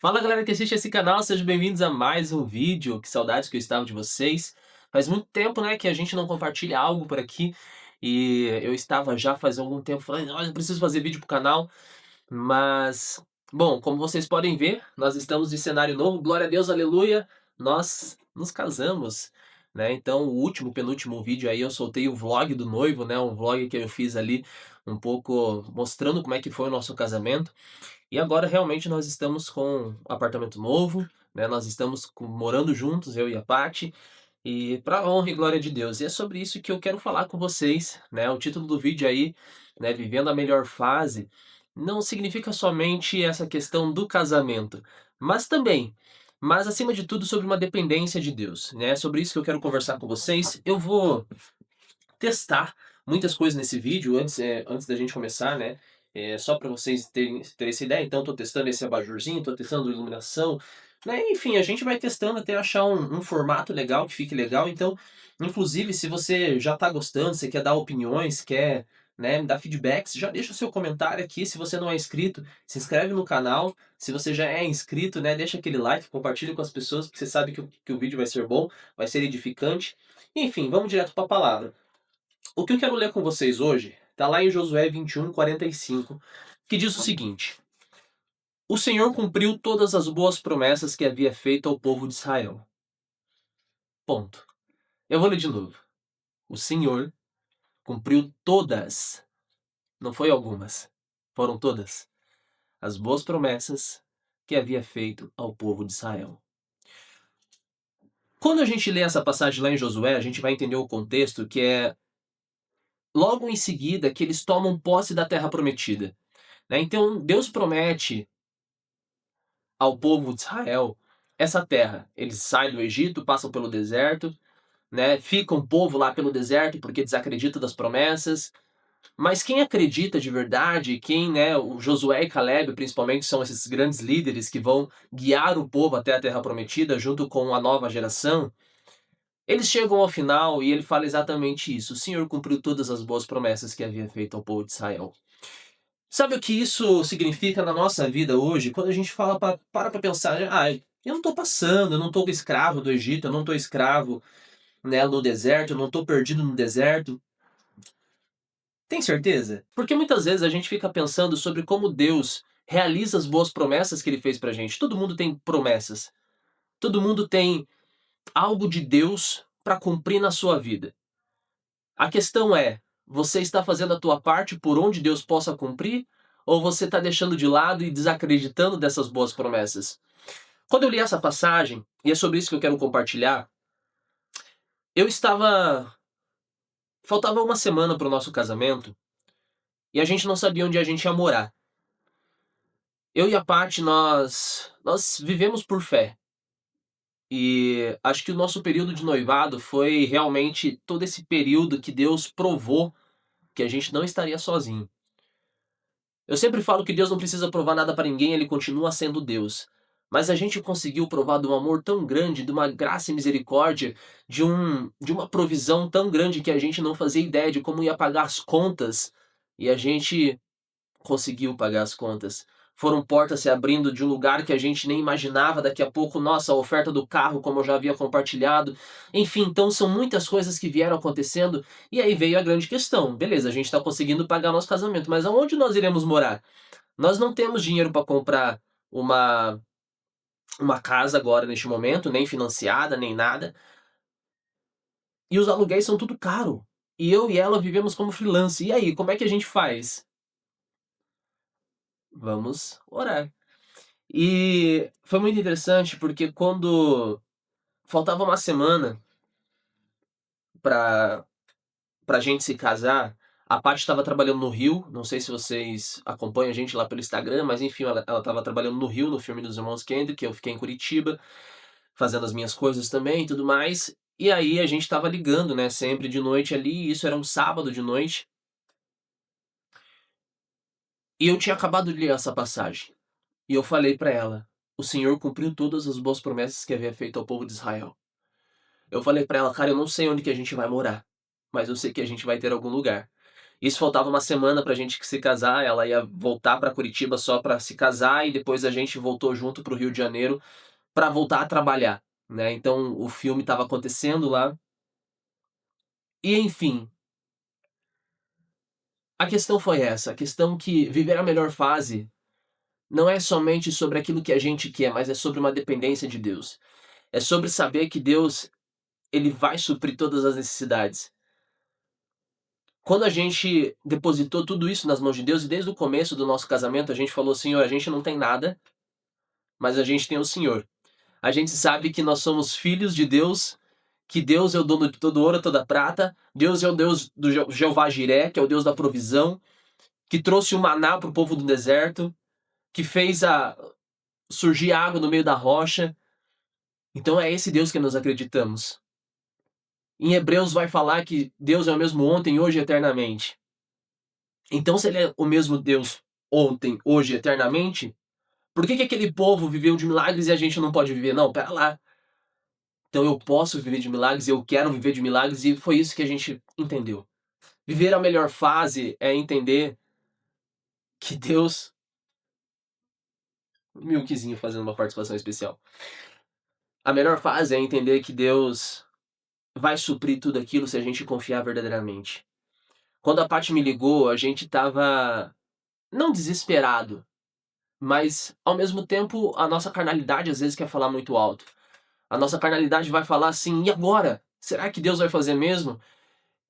Fala galera que assiste esse canal, sejam bem-vindos a mais um vídeo. Que saudades que eu estava de vocês. Faz muito tempo, né, que a gente não compartilha algo por aqui. E eu estava já faz algum tempo falando, olha, eu preciso fazer vídeo pro canal. Mas, bom, como vocês podem ver, nós estamos em cenário novo, glória a Deus, aleluia. Nós nos casamos, né? Então, o último, penúltimo vídeo aí eu soltei o vlog do noivo, né? Um vlog que eu fiz ali um pouco mostrando como é que foi o nosso casamento. E agora realmente nós estamos com um apartamento novo, né, nós estamos morando juntos, eu e a Paty, e para honra e glória de Deus. E é sobre isso que eu quero falar com vocês, né, o título do vídeo aí, né, Vivendo a Melhor Fase, não significa somente essa questão do casamento, mas também, mas acima de tudo sobre uma dependência de Deus, né, é sobre isso que eu quero conversar com vocês. Eu vou testar muitas coisas nesse vídeo antes da gente começar, né? Só para vocês terem essa ideia, então estou testando esse abajurzinho, estou testando iluminação, né? Enfim, a gente vai testando até achar um formato legal, que fique legal. Então, inclusive, se você já está gostando, você quer dar opiniões, quer, né, dar feedbacks, já deixa o seu comentário aqui. Se você não é inscrito, se inscreve no canal. Se você já é inscrito, né, deixa aquele like, compartilha com as pessoas, porque você sabe que o vídeo vai ser bom, vai ser edificante. Enfim, vamos direto para a palavra. O que eu quero ler com vocês hoje está lá em Josué 21:45, que diz o seguinte: O Senhor cumpriu todas as boas promessas que havia feito ao povo de Israel. Ponto. Eu vou ler de novo. O Senhor cumpriu todas, não foi algumas, foram todas, as boas promessas que havia feito ao povo de Israel. Quando a gente lê essa passagem lá em Josué, a gente vai entender o contexto, que é logo em seguida que eles tomam posse da terra prometida, né? Então Deus promete ao povo de Israel essa terra. Eles saem do Egito, passam pelo deserto, né? Fica um povo lá pelo deserto porque desacredita das promessas. Mas quem acredita de verdade, quem, né, o Josué e Caleb principalmente são esses grandes líderes que vão guiar o povo até a terra prometida junto com a nova geração, eles chegam ao final e ele fala exatamente isso: o Senhor cumpriu todas as boas promessas que havia feito ao povo de Israel. Sabe o que isso significa na nossa vida hoje? Quando a gente fala para pensar, eu não estou passando, eu não estou escravo do Egito, eu não estou escravo, né, no deserto, eu não estou perdido no deserto. Tem certeza? Porque muitas vezes a gente fica pensando sobre como Deus realiza as boas promessas que ele fez pra gente. Todo mundo tem promessas. Todo mundo tem algo de Deus para cumprir na sua vida. A questão é, você está fazendo a tua parte por onde Deus possa cumprir? Ou você está deixando de lado e desacreditando dessas boas promessas? Quando eu li essa passagem, e é sobre isso que eu quero compartilhar, eu estava. Faltava uma semana para o nosso casamento e a gente não sabia onde a gente ia morar. Eu e a Paty, nós vivemos por fé. E acho que o nosso período de noivado foi realmente todo esse período que Deus provou que a gente não estaria sozinho. Eu sempre falo que Deus não precisa provar nada para ninguém, ele continua sendo Deus. Mas a gente conseguiu provar de um amor tão grande, de uma graça e misericórdia, de uma provisão tão grande que a gente não fazia ideia de como ia pagar as contas. E a gente conseguiu pagar as contas. Foram portas se abrindo de um lugar que a gente nem imaginava. Daqui a pouco, nossa, a oferta do carro, como eu já havia compartilhado. Enfim, então são muitas coisas que vieram acontecendo. E aí veio a grande questão. Beleza, a gente está conseguindo pagar nosso casamento, mas aonde nós iremos morar? Nós não temos dinheiro para comprar uma, uma casa agora, neste momento, nem financiada, nem nada. E os aluguéis são tudo caro. E eu e ela vivemos como freelance. E aí, como é que a gente faz? Vamos orar. E foi muito interessante porque quando faltava uma semana pra, pra gente se casar, a Paty estava trabalhando no Rio. Não sei se vocês acompanham a gente lá pelo Instagram, mas enfim, ela estava trabalhando no Rio, no filme dos Irmãos Kendrick, eu fiquei em Curitiba, fazendo as minhas coisas também e tudo mais. E aí a gente estava ligando, né, sempre de noite ali, e isso era um sábado de noite, e eu tinha acabado de ler essa passagem. E eu falei pra ela: o Senhor cumpriu todas as boas promessas que havia feito ao povo de Israel. Eu falei pra ela: cara, eu não sei onde que a gente vai morar, mas eu sei que a gente vai ter algum lugar. Isso faltava uma semana pra gente se casar, ela ia voltar pra Curitiba só pra se casar e depois a gente voltou junto para o Rio de Janeiro pra voltar a trabalhar, né. Então o filme estava acontecendo lá. E enfim, a questão foi essa, a questão que viver a melhor fase não é somente sobre aquilo que a gente quer, mas é sobre uma dependência de Deus. É sobre saber que Deus, ele vai suprir todas as necessidades. Quando a gente depositou tudo isso nas mãos de Deus e desde o começo do nosso casamento a gente falou: "Senhor, a gente não tem nada, mas a gente tem o Senhor". A gente sabe que nós somos filhos de Deus, que Deus é o dono de todo ouro, toda prata, Deus é o Deus do Jeová Jiré, que é o Deus da provisão, que trouxe o maná para o povo do deserto, que fez surgir água no meio da rocha. Então é esse Deus que nós acreditamos. Em Hebreus vai falar que Deus é o mesmo ontem, hoje e eternamente. Então, se ele é o mesmo Deus ontem, hoje e eternamente, por que aquele povo viveu de milagres e a gente não pode viver? Não, pera lá. Então eu posso viver de milagres, eu quero viver de milagres, e foi isso que a gente entendeu. Viver a melhor fase é entender que Deus. Milkzinho fazendo uma participação especial. A melhor fase é entender que Deus vai suprir tudo aquilo se a gente confiar verdadeiramente. Quando a Paty me ligou, a gente tava não desesperado, mas ao mesmo tempo a nossa carnalidade às vezes quer falar muito alto. A nossa carnalidade vai falar assim: "E agora? Será que Deus vai fazer mesmo?"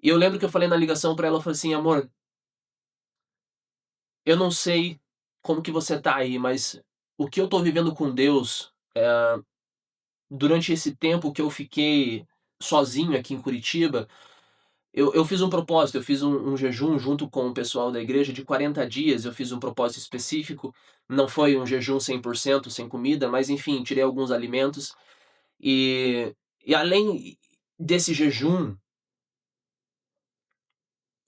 E eu lembro que eu falei na ligação pra ela, eu falei assim: "Amor, eu não sei como que você tá aí, mas o que eu tô vivendo com Deus, durante esse tempo que eu fiquei sozinho aqui em Curitiba, eu fiz um propósito, eu fiz um jejum junto com o pessoal da igreja de 40 dias, eu fiz um propósito específico, não foi um jejum 100% sem comida, mas enfim, tirei alguns alimentos, e além desse jejum,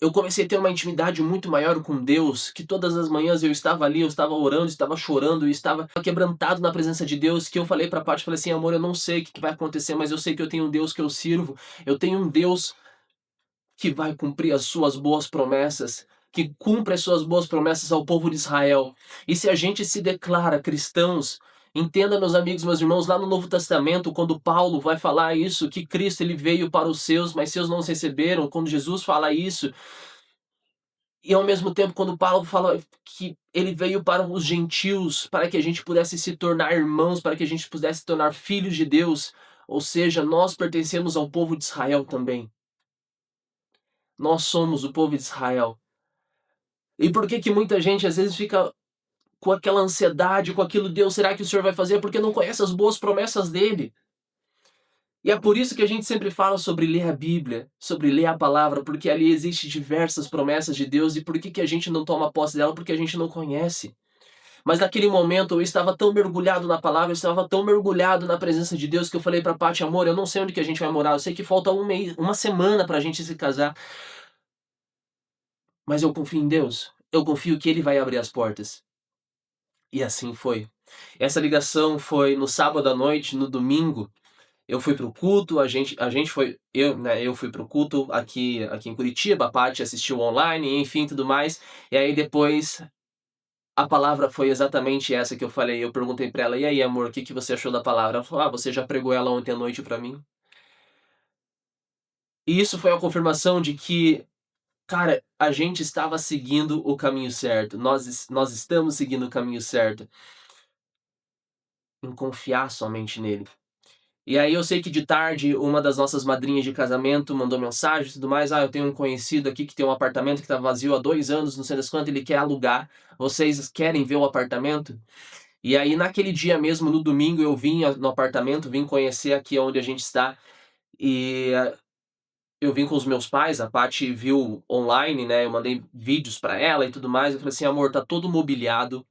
eu comecei a ter uma intimidade muito maior com Deus, que todas as manhãs eu estava ali, eu estava orando, estava chorando, eu estava quebrantado na presença de Deus, que eu falei pra Paty, falei assim: "Amor, eu não sei o que vai acontecer, mas eu sei que eu tenho um Deus que eu sirvo, eu tenho um Deus que vai cumprir as suas boas promessas, que cumpre as suas boas promessas ao povo de Israel. E se a gente se declara cristãos, entenda, meus amigos, meus irmãos, lá no Novo Testamento, quando Paulo vai falar isso, que Cristo ele veio para os seus, mas seus não os receberam, quando Jesus fala isso, e ao mesmo tempo quando Paulo fala que ele veio para os gentios, para que a gente pudesse se tornar irmãos, para que a gente pudesse se tornar filhos de Deus, ou seja, nós pertencemos ao povo de Israel também. Nós somos o povo de Israel. E por que que muita gente às vezes fica com aquela ansiedade, com aquilo: "Deus, será que o Senhor vai fazer?", porque não conhece as boas promessas dele. E é por isso que a gente sempre fala sobre ler a Bíblia, sobre ler a palavra, porque ali existe diversas promessas de Deus, e por que que a gente não toma posse dela? Porque a gente não conhece. Mas naquele momento eu estava tão mergulhado na palavra, eu estava tão mergulhado na presença de Deus, que eu falei pra Paty: "Amor, eu não sei onde que a gente vai morar, eu sei que falta um mês, uma semana pra gente se casar, mas eu confio em Deus, eu confio que Ele vai abrir as portas". E assim foi. Essa ligação foi no sábado à noite, no domingo, eu fui para o culto, a gente foi eu fui para o culto aqui em Curitiba, a Paty assistiu online, enfim, tudo mais. E aí depois, a palavra foi exatamente essa que eu falei, eu perguntei pra ela: "E aí amor, o que que você achou da palavra?" Ela falou: "Ah, você já pregou ela ontem à noite pra mim". E isso foi a confirmação de que, cara, a gente estava seguindo o caminho certo, nós estamos seguindo o caminho certo, em confiar somente nele. E aí eu sei que de tarde uma das nossas madrinhas de casamento mandou mensagem e tudo mais: "Ah, eu tenho um conhecido aqui que tem um apartamento que tá vazio há 2 anos, não sei das quantas, ele quer alugar, vocês querem ver o apartamento?". E aí naquele dia mesmo, no domingo, eu vim no apartamento, vim conhecer aqui onde a gente está, e eu vim com os meus pais, a Paty viu online, né, eu mandei vídeos pra ela e tudo mais, eu falei assim: "Amor, tá todo mobiliado,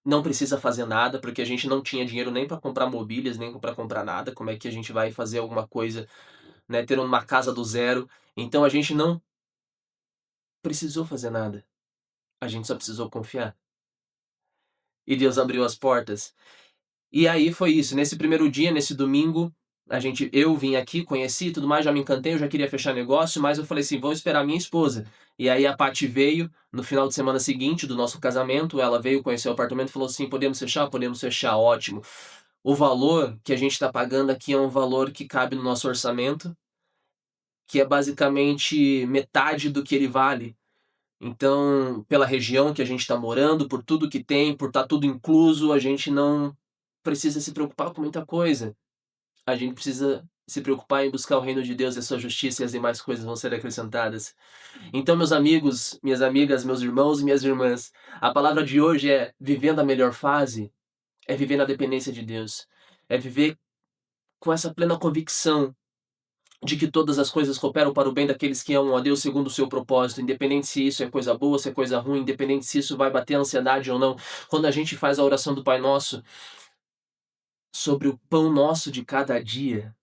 não precisa fazer nada", porque a gente não tinha dinheiro nem pra comprar mobílias, nem pra comprar nada, como é que a gente vai fazer alguma coisa, né, ter uma casa do zero. Então a gente não precisou fazer nada, a gente só precisou confiar. E Deus abriu as portas. E aí foi isso, nesse primeiro dia, nesse domingo, Eu vim aqui, conheci e tudo mais, já me encantei, eu já queria fechar negócio, mas eu falei assim: vou esperar minha esposa. E aí a Paty veio no final de semana seguinte do nosso casamento, ela veio conhecer o apartamento e falou assim: podemos fechar? Podemos fechar, ótimo. O valor que a gente está pagando aqui é um valor que cabe no nosso orçamento, que é basicamente metade do que ele vale. Então, pela região que a gente está morando, por tudo que tem, por estar tudo incluso, a gente não precisa se preocupar com muita coisa. A gente precisa se preocupar em buscar o reino de Deus e a sua justiça, e as demais coisas vão ser acrescentadas. Então, meus amigos, minhas amigas, meus irmãos e minhas irmãs, a palavra de hoje é: vivendo a melhor fase, é viver na dependência de Deus. É viver com essa plena convicção de que todas as coisas cooperam para o bem daqueles que amam a Deus segundo o seu propósito, independente se isso é coisa boa, se é coisa ruim, independente se isso vai bater a ansiedade ou não. Quando a gente faz a oração do Pai Nosso sobre o pão nosso de cada dia,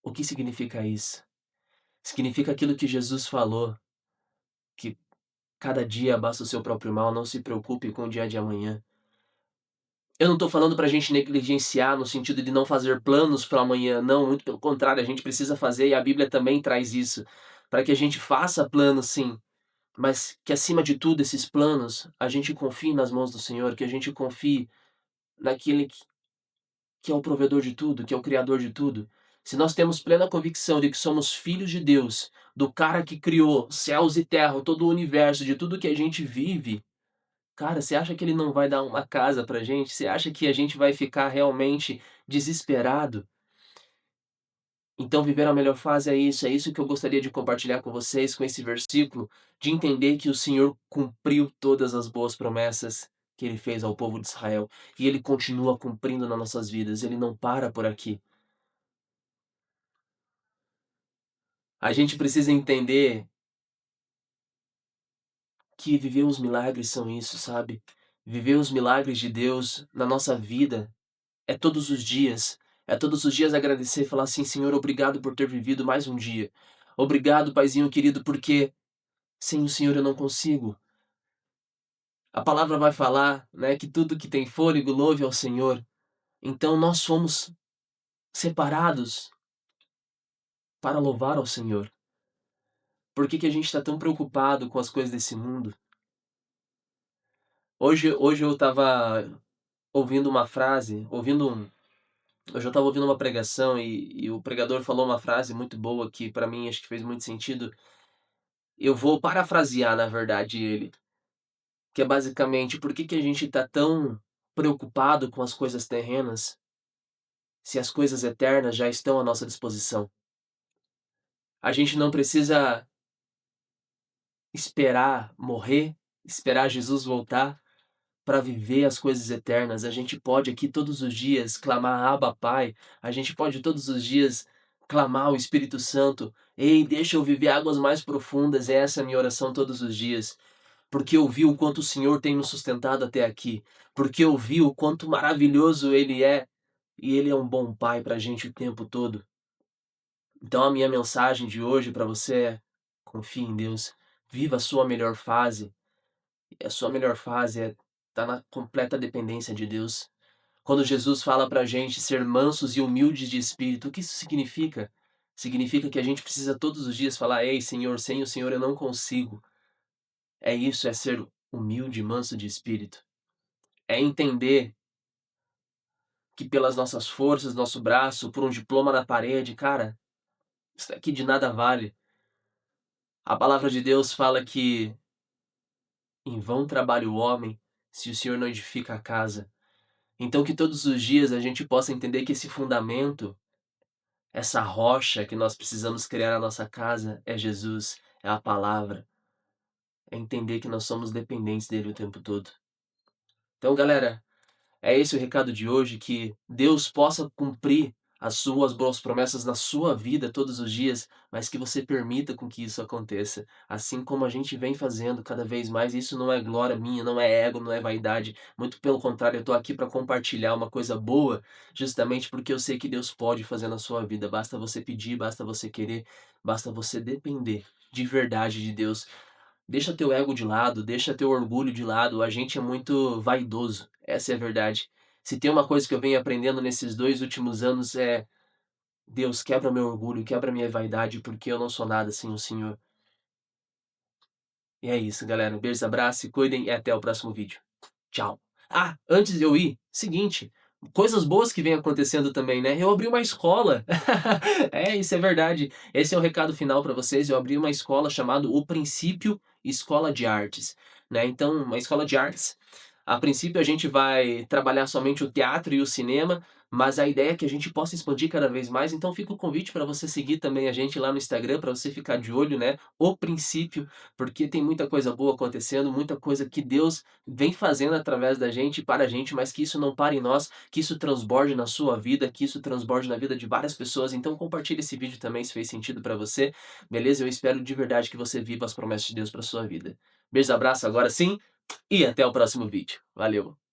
o que significa isso? Significa aquilo que Jesus falou, que cada dia basta o seu próprio mal, não se preocupe com o dia de amanhã. Eu não estou falando para a gente negligenciar no sentido de não fazer planos para amanhã, não, muito pelo contrário, a gente precisa fazer e a Bíblia também traz isso, para que a gente faça planos sim, mas que acima de tudo esses planos, a gente confie nas mãos do Senhor, que a gente confie naquele que é o provedor de tudo, que é o criador de tudo. Se nós temos plena convicção de que somos filhos de Deus, do cara que criou céus e terra, todo o universo, de tudo que a gente vive, cara, você acha que ele não vai dar uma casa pra gente? Você acha que a gente vai ficar realmente desesperado? Então, viver a melhor fase é isso que eu gostaria de compartilhar com vocês, com esse versículo, de entender que o Senhor cumpriu todas as boas promessas que ele fez ao povo de Israel, e ele continua cumprindo nas nossas vidas, ele não para por aqui. A gente precisa entender que viver os milagres são isso, sabe? Viver os milagres de Deus na nossa vida é todos os dias. É todos os dias agradecer e falar assim: Senhor, obrigado por ter vivido mais um dia. Obrigado, Paizinho querido, porque sem o Senhor eu não consigo. A palavra vai falar, né, que tudo que tem fôlego louve ao Senhor. Então nós fomos separados para louvar ao Senhor. Por que que a gente está tão preocupado com as coisas desse mundo? Hoje eu estava ouvindo uma frase, hoje eu estava ouvindo uma pregação e o pregador falou uma frase muito boa que para mim acho que fez muito sentido. Eu vou parafrasear, na verdade, ele, que é basicamente: por que que a gente está tão preocupado com as coisas terrenas, se as coisas eternas já estão à nossa disposição? A gente não precisa esperar morrer, esperar Jesus voltar para viver as coisas eternas. A gente pode aqui todos os dias clamar Abba Pai, a gente pode todos os dias clamar o Espírito Santo: ei, deixa eu viver águas mais profundas. Essa é a minha oração todos os dias. Porque eu vi o quanto o Senhor tem nos sustentado até aqui, porque eu vi o quanto maravilhoso Ele é, e Ele é um bom Pai para a gente o tempo todo. Então a minha mensagem de hoje para você é: confie em Deus, viva a sua melhor fase, e a sua melhor fase é estar na completa dependência de Deus. Quando Jesus fala para a gente ser mansos e humildes de espírito, o que isso significa? Significa que a gente precisa todos os dias falar: ei, Senhor, sem o Senhor eu não consigo. É isso, é ser humilde e manso de espírito. É entender que pelas nossas forças, nosso braço, por um diploma na parede, cara, isso daqui de nada vale. A palavra de Deus fala que em vão trabalha o homem se o Senhor não edifica a casa. Então que todos os dias a gente possa entender que esse fundamento, essa rocha que nós precisamos criar na nossa casa é Jesus, é a palavra. É entender que nós somos dependentes dele o tempo todo. Então, galera, é esse o recado de hoje, que Deus possa cumprir as suas boas promessas na sua vida todos os dias, mas que você permita com que isso aconteça, assim como a gente vem fazendo cada vez mais. Isso não é glória minha, não é ego, não é vaidade, muito pelo contrário, eu estou aqui para compartilhar uma coisa boa, justamente porque eu sei que Deus pode fazer na sua vida. Basta você pedir, basta você querer, basta você depender de verdade de Deus. Deixa teu ego de lado, deixa teu orgulho de lado. A gente é muito vaidoso, essa é a verdade. Se tem uma coisa que eu venho aprendendo nesses 2 últimos anos é: Deus, quebra meu orgulho, quebra minha vaidade, porque eu não sou nada sem o Senhor. E é isso, galera. Beijos, abraço, se cuidem e até o próximo vídeo. Tchau. Ah, antes de eu ir, seguinte, coisas boas que vêm acontecendo também, né? Eu abri uma escola. É, isso é verdade. Esse é o recado final para vocês. Eu abri uma escola chamada O Princípio Escola de Artes, né? Então, uma escola de artes. A princípio, a gente vai trabalhar somente o teatro e o cinema, mas a ideia é que a gente possa expandir cada vez mais. Então, fica o convite para você seguir também a gente lá no Instagram, para você ficar de olho, né? O Princípio, porque tem muita coisa boa acontecendo, muita coisa que Deus vem fazendo através da gente e para a gente, mas que isso não pare em nós, que isso transborde na sua vida, que isso transborde na vida de várias pessoas. Então compartilhe esse vídeo também se fez sentido para você, beleza? Eu espero de verdade que você viva as promessas de Deus para sua vida. Beijo, abraço, agora sim, e até o próximo vídeo. Valeu!